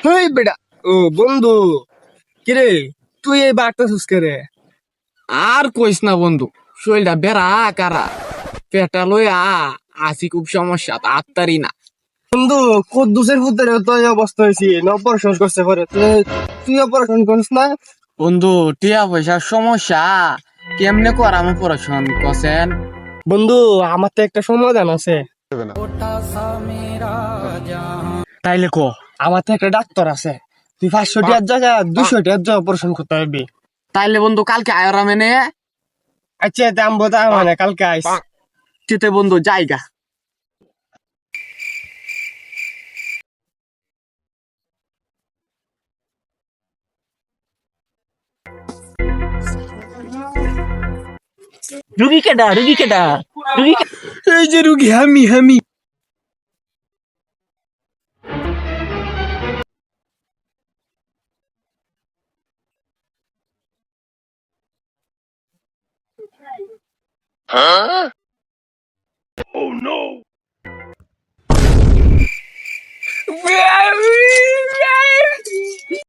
হেই বেটা, ও বন্ধু, কিরে তুই এই বার্তা সুস করে? আর কইস না বন্ধু, শরীরটা বেড়া কারা, পেটা লইয়া আসি, খুব সমস্যা, আত্মারি না। বন্ধু, কদ্দুসের পুত্রের তো এই অবস্থা হয়েছি, অপারেশন করছে পরে তুই অপারেশন করিস না? বন্ধু, টিয়া পয়সার সমস্যা, কেমনে করাম অপারেশন কছেন? বন্ধু, আমার তো একটা সমাধান আছে। তাইলে কো। আমার তো একটা ডাক্তার আছে, তুই 500 টাকার জায়গা 200 টাকার জায়গা অপারেশন করতে পারবি। তাইলে বন্ধু কালকে আয়রা মেনে আচ্ছা, দাম বোধ মানে কালকে আইস। চিতে বন্ধু জায়গা। রুগী কেডা, রুগী কেডা, রুগী এই যে রুগী, আমি